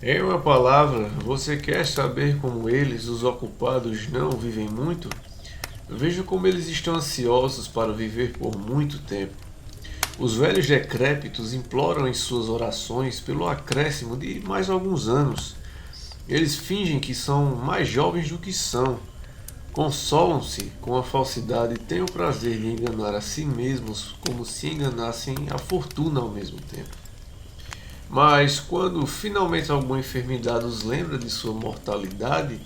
Em uma palavra, você quer saber como eles, os ocupados, não vivem muito? Veja como eles estão ansiosos para viver por muito tempo. Os velhos decrépitos imploram em suas orações pelo acréscimo de mais alguns anos. Eles fingem que são mais jovens do que são. Consolam-se com a falsidade e têm o prazer de enganar a si mesmos como se enganassem a fortuna ao mesmo tempo. Mas quando finalmente alguma enfermidade os lembra de sua mortalidade,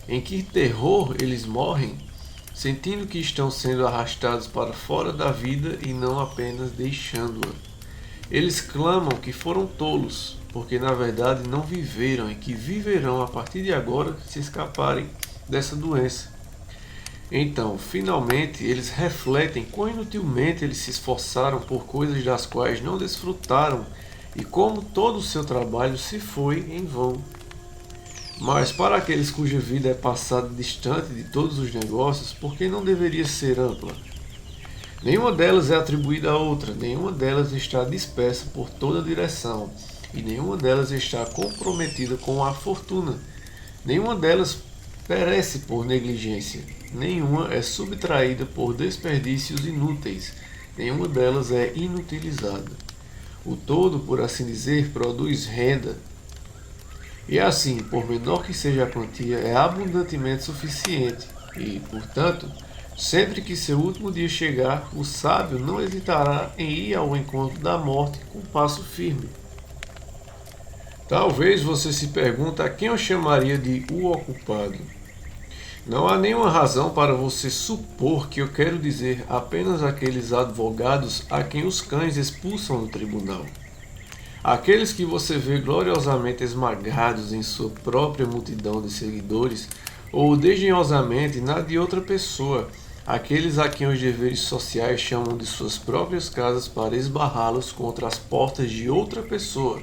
em que terror eles morrem, sentindo que estão sendo arrastados para fora da vida e não apenas deixando-a. Eles clamam que foram tolos, porque na verdade não viveram e que viverão a partir de agora se escaparem dessa doença. Então, finalmente, eles refletem quão inutilmente eles se esforçaram por coisas das quais não desfrutaram e como todo o seu trabalho se foi em vão. Mas para aqueles cuja vida é passada distante de todos os negócios, por que não deveria ser ampla? Nenhuma delas é atribuída a outra, nenhuma delas está dispersa por toda a direção, e nenhuma delas está comprometida com a fortuna. Nenhuma delas perece por negligência, nenhuma é subtraída por desperdícios inúteis, nenhuma delas é inutilizada. O todo, por assim dizer, produz renda. E assim, por menor que seja a quantia, é abundantemente suficiente. E, portanto, sempre que seu último dia chegar, o sábio não hesitará em ir ao encontro da morte com passo firme. Talvez você se pergunte a quem eu chamaria de o ocupado. Não há nenhuma razão para você supor que eu quero dizer apenas aqueles advogados a quem os cães expulsam do tribunal. Aqueles que você vê gloriosamente esmagados em sua própria multidão de seguidores, ou desdenhosamente na de outra pessoa, aqueles a quem os deveres sociais chamam de suas próprias casas para esbarrá-los contra as portas de outra pessoa,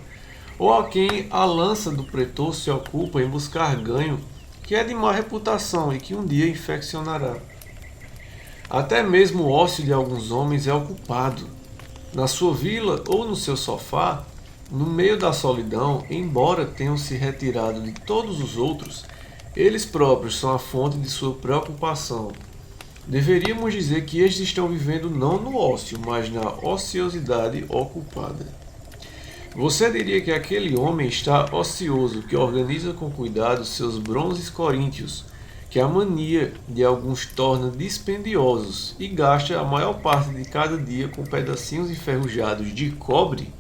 ou a quem a lança do pretor se ocupa em buscar ganho que é de má reputação e que um dia infeccionará. Até mesmo o ócio de alguns homens é ocupado. Na sua vila ou no seu sofá, no meio da solidão, embora tenham se retirado de todos os outros, eles próprios são a fonte de sua preocupação. Deveríamos dizer que estes estão vivendo não no ócio, mas na ociosidade ocupada. Você diria que aquele homem está ocioso, que organiza com cuidado seus bronzes coríntios, que a mania de alguns torna dispendiosos e gasta a maior parte de cada dia com pedacinhos enferrujados de cobre?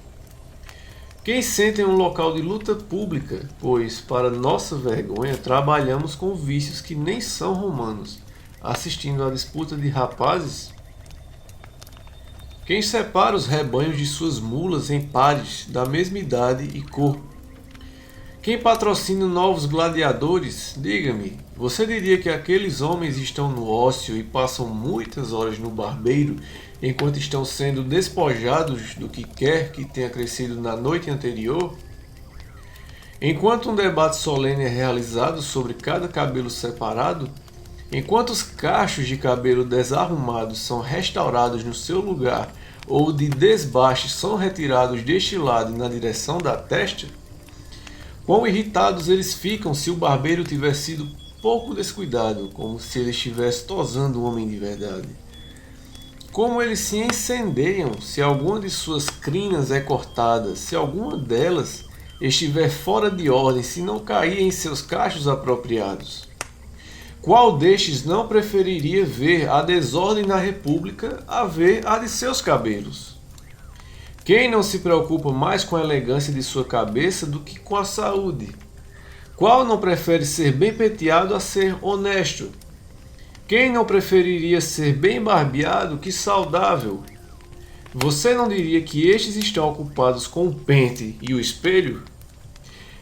Quem senta em um local de luta pública, pois, para nossa vergonha, trabalhamos com vícios que nem são romanos, assistindo à disputa de rapazes? Quem separa os rebanhos de suas mulas em pares da mesma idade e cor? Quem patrocina novos gladiadores? Diga-me, você diria que aqueles homens estão no ócio e passam muitas horas no barbeiro enquanto estão sendo despojados do que quer que tenha crescido na noite anterior? Enquanto um debate solene é realizado sobre cada cabelo separado, enquanto os cachos de cabelo desarrumados são restaurados no seu lugar ou de desbaste são retirados deste lado na direção da testa, quão irritados eles ficam se o barbeiro tiver sido pouco descuidado, como se ele estivesse tosando um homem de verdade. Como eles se incendeiam se alguma de suas crinas é cortada, se alguma delas estiver fora de ordem, se não cair em seus cachos apropriados. Qual destes não preferiria ver a desordem na República a ver a de seus cabelos? Quem não se preocupa mais com a elegância de sua cabeça do que com a saúde? Qual não prefere ser bem penteado a ser honesto? Quem não preferiria ser bem barbeado que saudável? Você não diria que estes estão ocupados com o pente e o espelho?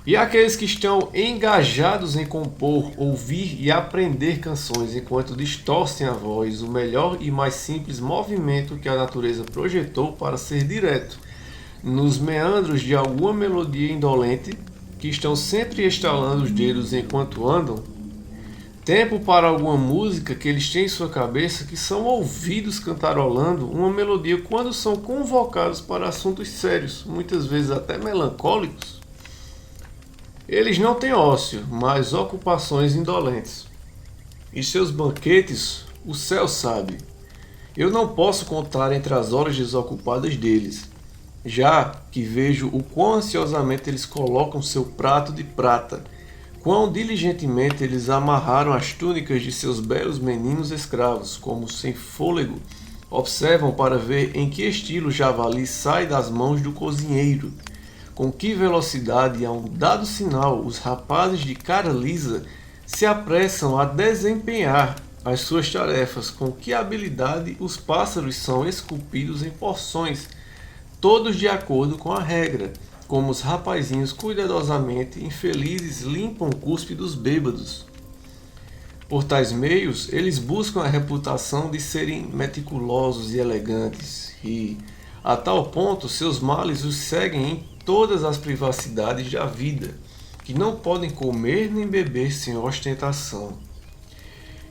E aqueles que estão engajados em compor, ouvir e aprender canções enquanto distorcem a voz, o melhor e mais simples movimento que a natureza projetou para ser direto, nos meandros de alguma melodia indolente, que estão sempre estalando os dedos enquanto andam? Tempo para alguma música que eles têm em sua cabeça que são ouvidos cantarolando uma melodia quando são convocados para assuntos sérios, muitas vezes até melancólicos? Eles não têm ócio, mas ocupações indolentes. E seus banquetes, o céu sabe. Eu não posso contar entre as horas desocupadas deles, já que vejo o quão ansiosamente eles colocam seu prato de prata, quão diligentemente eles amarraram as túnicas de seus belos meninos escravos, como sem fôlego observam para ver em que estilo o javali sai das mãos do cozinheiro, com que velocidade, a um dado sinal, os rapazes de cara lisa se apressam a desempenhar as suas tarefas, com que habilidade os pássaros são esculpidos em porções, todos de acordo com a regra, como os rapazinhos cuidadosamente infelizes limpam o cuspe dos bêbados. Por tais meios, eles buscam a reputação de serem meticulosos e elegantes, e, a tal ponto, seus males os seguem em todas as privacidades da vida, que não podem comer nem beber sem ostentação.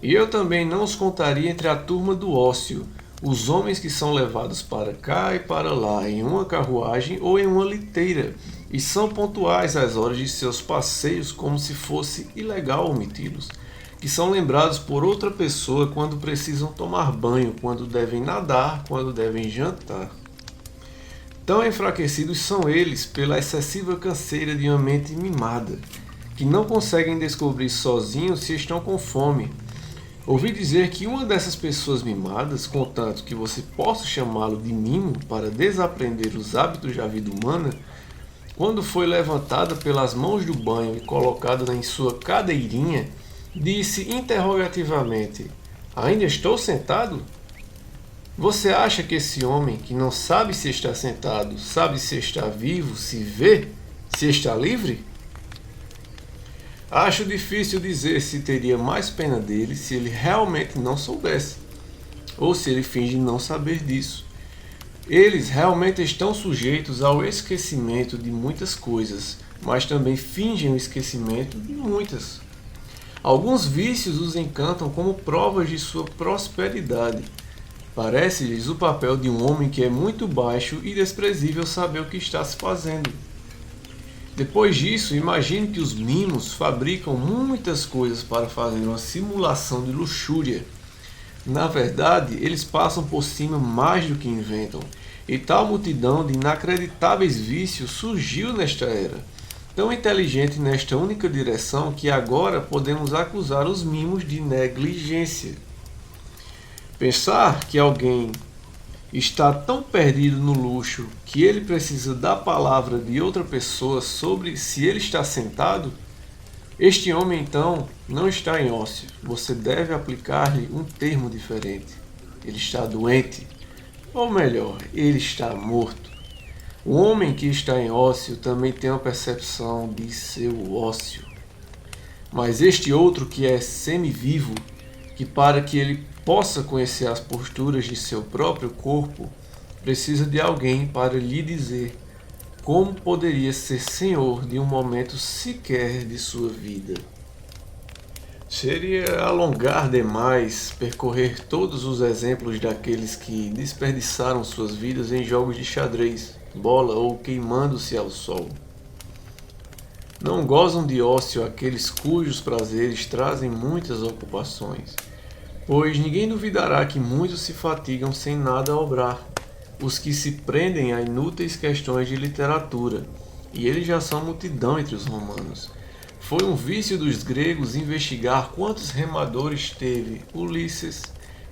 E eu também não os contaria entre a turma do ócio, os homens que são levados para cá e para lá em uma carruagem ou em uma liteira, e são pontuais às horas de seus passeios como se fosse ilegal omiti-los, que são lembrados por outra pessoa quando precisam tomar banho, quando devem nadar, quando devem jantar. Tão enfraquecidos são eles pela excessiva canseira de uma mente mimada, que não conseguem descobrir sozinhos se estão com fome. Ouvi dizer que uma dessas pessoas mimadas, contanto que você possa chamá-lo de mimo para desaprender os hábitos da vida humana, quando foi levantada pelas mãos do banho e colocada em sua cadeirinha, disse interrogativamente: "Ainda estou sentado?" Você acha que esse homem, que não sabe se está sentado, sabe se está vivo, se vê, se está livre? Acho difícil dizer se teria mais pena dele se ele realmente não soubesse, ou se ele finge não saber disso. Eles realmente estão sujeitos ao esquecimento de muitas coisas, mas também fingem o esquecimento de muitas. Alguns vícios os encantam como provas de sua prosperidade. Parece-lhes o papel de um homem que é muito baixo e desprezível saber o que está se fazendo. Depois disso, imagine que os mimos fabricam muitas coisas para fazer uma simulação de luxúria. Na verdade, eles passam por cima mais do que inventam, e tal multidão de inacreditáveis vícios surgiu nesta era, tão inteligente nesta única direção que agora podemos acusar os mimos de negligência. Pensar que alguém está tão perdido no luxo que ele precisa da palavra de outra pessoa sobre se ele está sentado, este homem então não está em ócio. Você deve aplicar-lhe um termo diferente. Ele está doente, ou melhor, ele está morto. O homem que está em ócio também tem uma percepção de seu ócio. Mas este outro que é semivivo, que para que ele possa conhecer as posturas de seu próprio corpo, precisa de alguém para lhe dizer como poderia ser senhor de um momento sequer de sua vida. Seria alongar demais percorrer todos os exemplos daqueles que desperdiçaram suas vidas em jogos de xadrez, bola ou queimando-se ao sol. Não gozam de ócio aqueles cujos prazeres trazem muitas ocupações, pois ninguém duvidará que muitos se fatigam sem nada obrar, os que se prendem a inúteis questões de literatura, e eles já são multidão entre os romanos. Foi um vício dos gregos investigar quantos remadores teve Ulisses,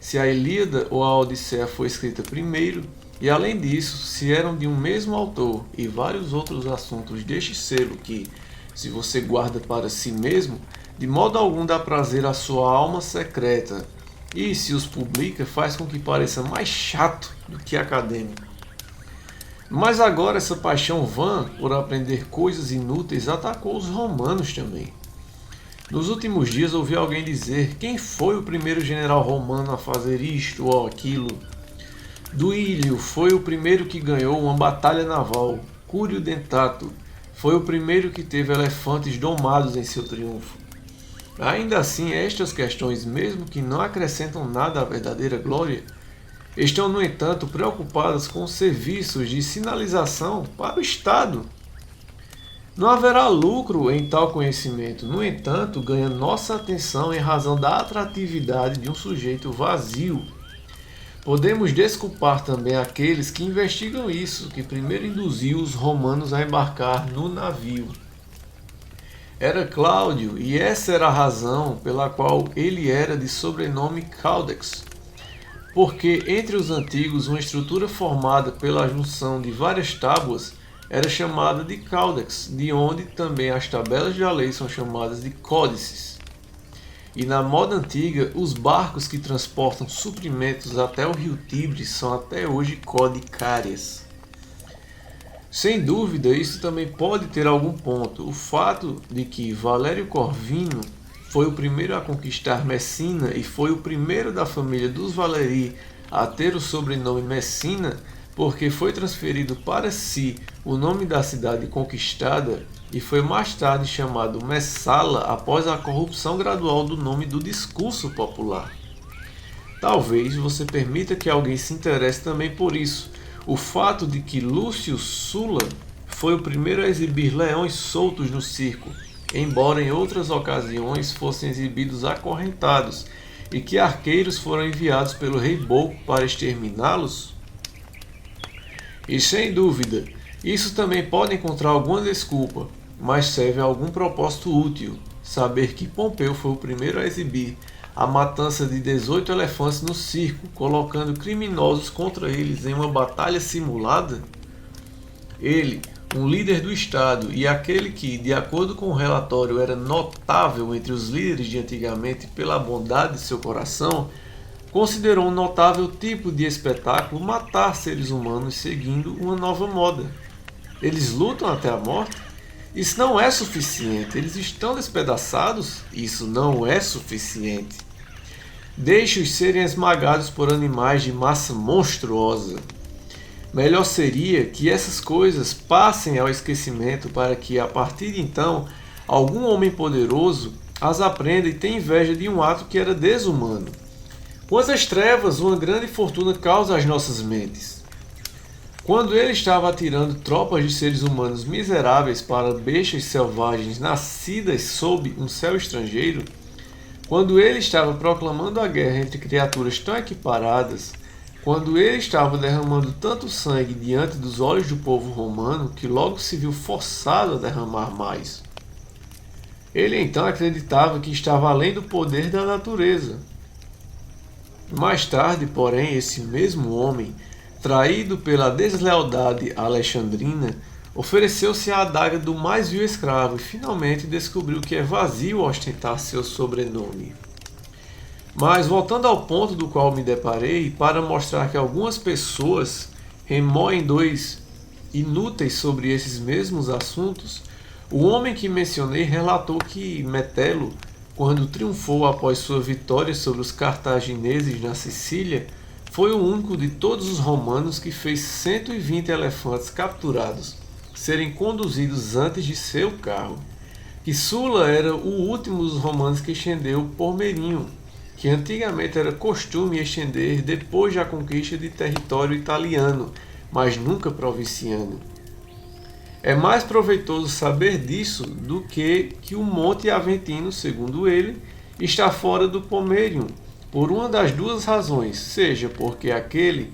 se a Ilíada ou a Odisseia foi escrita primeiro, e além disso, se eram de um mesmo autor, e vários outros assuntos deste selo que, se você guarda para si mesmo, de modo algum dá prazer à sua alma secreta, e se os publica faz com que pareça mais chato do que acadêmico. Mas agora essa paixão vã por aprender coisas inúteis atacou os romanos também. Nos últimos dias ouvi alguém dizer quem foi o primeiro general romano a fazer isto ou aquilo. Duílio foi o primeiro que ganhou uma batalha naval. Cúrio Dentato foi o primeiro que teve elefantes domados em seu triunfo. Ainda assim, estas questões, mesmo que não acrescentam nada à verdadeira glória, estão, no entanto, preocupadas com serviços de sinalização para o Estado. Não haverá lucro em tal conhecimento, no entanto, ganha nossa atenção em razão da atratividade de um sujeito vazio. Podemos desculpar também aqueles que investigam isso, que primeiro induziu os romanos a embarcar no navio. Era Cláudio, e essa era a razão pela qual ele era de sobrenome Caudex, porque entre os antigos uma estrutura formada pela junção de várias tábuas era chamada de Caudex, de onde também as tabelas da lei são chamadas de códices. E na moda antiga, os barcos que transportam suprimentos até o rio Tibre são até hoje codicárias. Sem dúvida, isso também pode ter algum ponto. O fato de que Valério Corvino foi o primeiro a conquistar Messina e foi o primeiro da família dos Valeri a ter o sobrenome Messina, porque foi transferido para si o nome da cidade conquistada e foi mais tarde chamado Messala após a corrupção gradual do nome do discurso popular. Talvez você permita que alguém se interesse também por isso. O fato de que Lúcio Sulla foi o primeiro a exibir leões soltos no circo, embora em outras ocasiões fossem exibidos acorrentados, e que arqueiros foram enviados pelo rei Bolco para exterminá-los? E sem dúvida, isso também pode encontrar alguma desculpa, mas serve a algum propósito útil. Saber que Pompeu foi o primeiro a exibir a matança de 18 elefantes no circo, colocando criminosos contra eles em uma batalha simulada? Ele, um líder do Estado e aquele que, de acordo com o relatório, era notável entre os líderes de antigamente pela bondade de seu coração, considerou um notável tipo de espetáculo matar seres humanos seguindo uma nova moda. Eles lutam até a morte? Isso não é suficiente. Eles estão despedaçados? Isso não é suficiente. Deixe-os serem esmagados por animais de massa monstruosa. Melhor seria que essas coisas passem ao esquecimento para que, a partir de então, algum homem poderoso as aprenda e tenha inveja de um ato que era desumano. Quantas trevas uma grande fortuna causa às nossas mentes! Quando ele estava atirando tropas de seres humanos miseráveis para bestas selvagens nascidas sob um céu estrangeiro, quando ele estava proclamando a guerra entre criaturas tão equiparadas, quando ele estava derramando tanto sangue diante dos olhos do povo romano que logo se viu forçado a derramar mais. Ele então acreditava que estava além do poder da natureza. Mais tarde, porém, esse mesmo homem, traído pela deslealdade alexandrina, ofereceu-se à adaga do mais vil escravo e finalmente descobriu que é vazio ostentar seu sobrenome. Mas voltando ao ponto do qual me deparei, para mostrar que algumas pessoas remoem dois inúteis sobre esses mesmos assuntos, o homem que mencionei relatou que Metelo, quando triunfou após sua vitória sobre os cartagineses na Sicília, foi o único de todos os romanos que fez 120 elefantes capturados serem conduzidos antes de seu carro. Que Sulla era o último dos romanos que estendeu o Pormerinho, que antigamente era costume estender depois da conquista de território italiano, mas nunca provinciano. É mais proveitoso saber disso do que o Monte Aventino, segundo ele, está fora do Pomerium, por uma das duas razões, seja porque aquele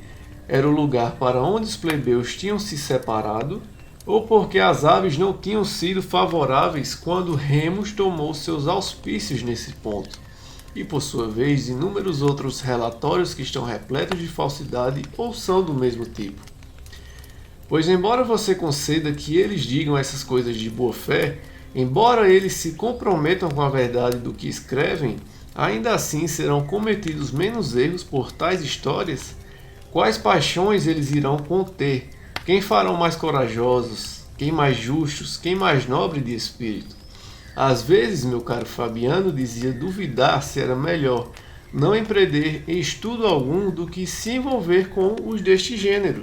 era o lugar para onde os plebeus tinham se separado, ou porque as aves não tinham sido favoráveis quando Remus tomou seus auspícios nesse ponto. E por sua vez, inúmeros outros relatórios que estão repletos de falsidade ou são do mesmo tipo. Pois embora você conceda que eles digam essas coisas de boa fé, embora eles se comprometam com a verdade do que escrevem, ainda assim serão cometidos menos erros por tais histórias? Quais paixões eles irão conter? Quem farão mais corajosos? Quem mais justos? Quem mais nobre de espírito? Às vezes, meu caro Fabiano dizia duvidar se era melhor não empreender estudo algum do que se envolver com os deste gênero.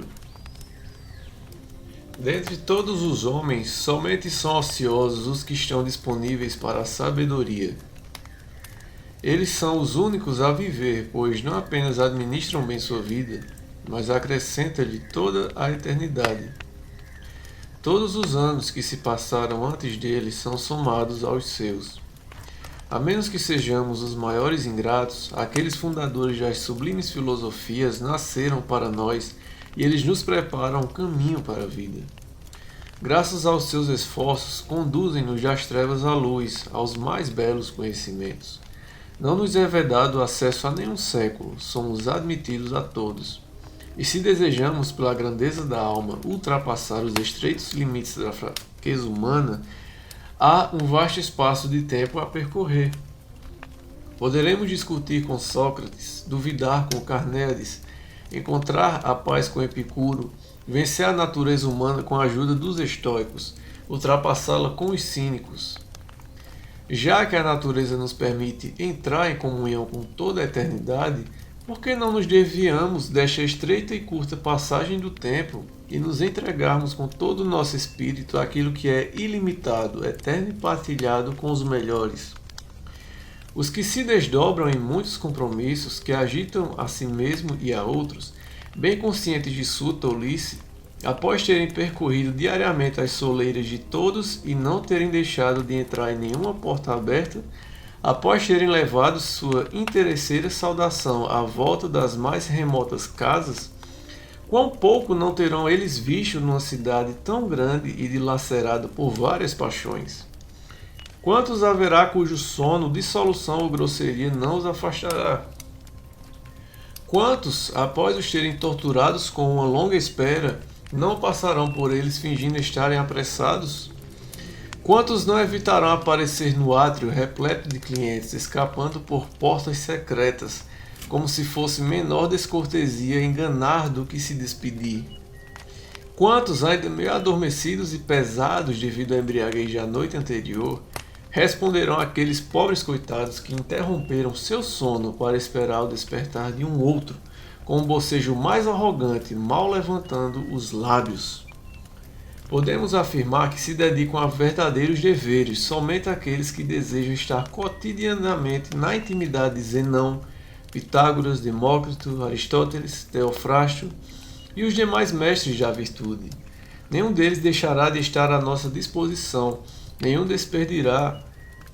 Dentre todos os homens, somente são ociosos os que estão disponíveis para a sabedoria. Eles são os únicos a viver, pois não apenas administram bem sua vida, mas acrescenta-lhe toda a eternidade. Todos os anos que se passaram antes dele são somados aos seus. A menos que sejamos os maiores ingratos, aqueles fundadores das sublimes filosofias nasceram para nós e eles nos preparam um caminho para a vida. Graças aos seus esforços, conduzem-nos das trevas à luz, aos mais belos conhecimentos. Não nos é vedado acesso a nenhum século, somos admitidos a todos. E se desejamos, pela grandeza da alma, ultrapassar os estreitos limites da fraqueza humana, há um vasto espaço de tempo a percorrer. Poderemos discutir com Sócrates, duvidar com Carneades, encontrar a paz com Epicuro, vencer a natureza humana com a ajuda dos estoicos, ultrapassá-la com os cínicos. Já que a natureza nos permite entrar em comunhão com toda a eternidade, por que não nos desviamos desta estreita e curta passagem do tempo e nos entregarmos com todo o nosso espírito àquilo que é ilimitado, eterno e partilhado com os melhores? Os que se desdobram em muitos compromissos, que agitam a si mesmo e a outros, bem conscientes de sua tolice, após terem percorrido diariamente as soleiras de todos e não terem deixado de entrar em nenhuma porta aberta, após terem levado sua interesseira saudação à volta das mais remotas casas, quão pouco não terão eles visto numa cidade tão grande e dilacerada por várias paixões? Quantos haverá cujo sono, dissolução ou grosseria não os afastará? Quantos, após os terem torturados com uma longa espera, não passarão por eles fingindo estarem apressados? Quantos não evitarão aparecer no átrio repleto de clientes, escapando por portas secretas, como se fosse menor descortesia enganar do que se despedir? Quantos, ainda meio adormecidos e pesados devido à embriaguez da noite anterior, responderão àqueles pobres coitados que interromperam seu sono para esperar o despertar de um outro, com um bocejo mais arrogante, mal levantando os lábios? Podemos afirmar que se dedicam a verdadeiros deveres somente aqueles que desejam estar cotidianamente na intimidade de Zenão, Pitágoras, Demócrito, Aristóteles, Teofrasto e os demais mestres da virtude. Nenhum deles deixará de estar à nossa disposição, nenhum despedirá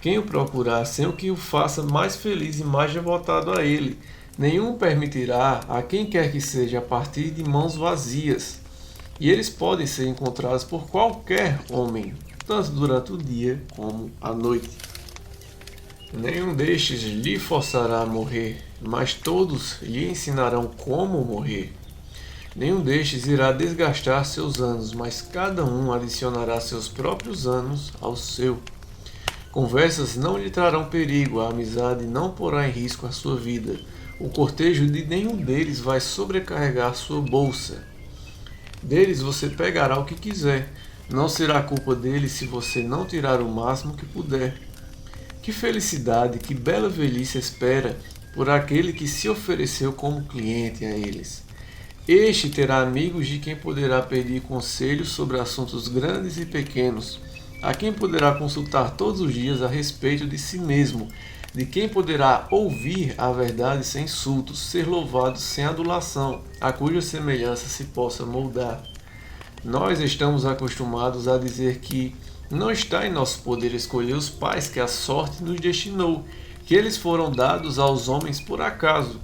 quem o procurar sem o que o faça mais feliz e mais devotado a ele. Nenhum permitirá a quem quer que seja partir de mãos vazias. E eles podem ser encontrados por qualquer homem, tanto durante o dia como a noite. Nenhum destes lhe forçará a morrer, mas todos lhe ensinarão como morrer. Nenhum destes irá desgastar seus anos, mas cada um adicionará seus próprios anos ao seu. Conversas não lhe trarão perigo, a amizade não porá em risco a sua vida. O cortejo de nenhum deles vai sobrecarregar sua bolsa. Deles você pegará o que quiser. Não será culpa deles se você não tirar o máximo que puder. Que felicidade, que bela velhice espera por aquele que se ofereceu como cliente a eles. Este terá amigos de quem poderá pedir conselhos sobre assuntos grandes e pequenos, a quem poderá consultar todos os dias a respeito de si mesmo, de quem poderá ouvir a verdade sem insultos, ser louvado sem adulação, a cuja semelhança se possa moldar. Nós estamos acostumados a dizer que não está em nosso poder escolher os pais que a sorte nos destinou, que eles foram dados aos homens por acaso.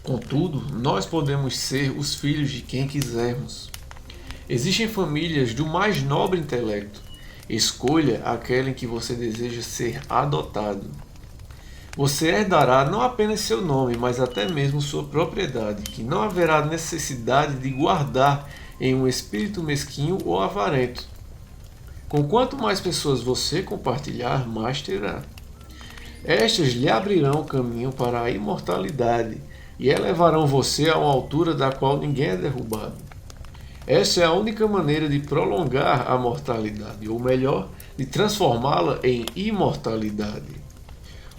Contudo, nós podemos ser os filhos de quem quisermos. Existem famílias do mais nobre intelecto. Escolha aquela em que você deseja ser adotado. Você herdará não apenas seu nome, mas até mesmo sua propriedade, que não haverá necessidade de guardar em um espírito mesquinho ou avarento. Com quanto mais pessoas você compartilhar, mais terá. Estas lhe abrirão o caminho para a imortalidade e elevarão você a uma altura da qual ninguém é derrubado. Essa é a única maneira de prolongar a mortalidade, ou melhor, de transformá-la em imortalidade.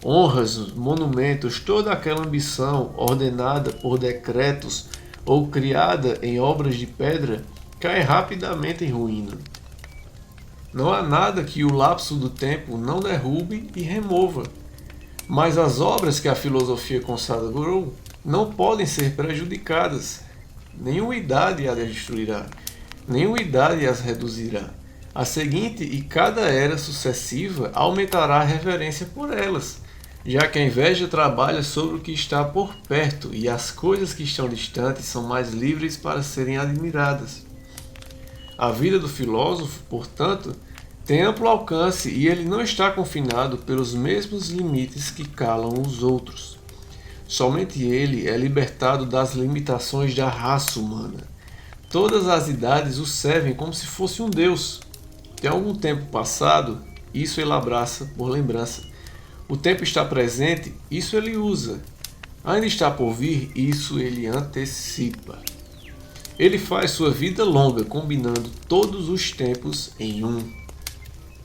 Honras, monumentos, toda aquela ambição ordenada por decretos ou criada em obras de pedra cai rapidamente em ruína. Não há nada que o lapso do tempo não derrube e remova, mas as obras que a filosofia consagrou não podem ser prejudicadas. Nenhuma idade as destruirá, nenhuma idade as reduzirá. A seguinte e cada era sucessiva aumentará a reverência por elas, já que a inveja trabalha sobre o que está por perto e as coisas que estão distantes são mais livres para serem admiradas. A vida do filósofo, portanto, tem amplo alcance e ele não está confinado pelos mesmos limites que calam os outros. Somente ele é libertado das limitações da raça humana. Todas as idades o servem como se fosse um deus. Tem algum tempo passado, isso ele abraça por lembrança. O tempo está presente, isso ele usa. Ainda está por vir, isso ele antecipa. Ele faz sua vida longa, combinando todos os tempos em um.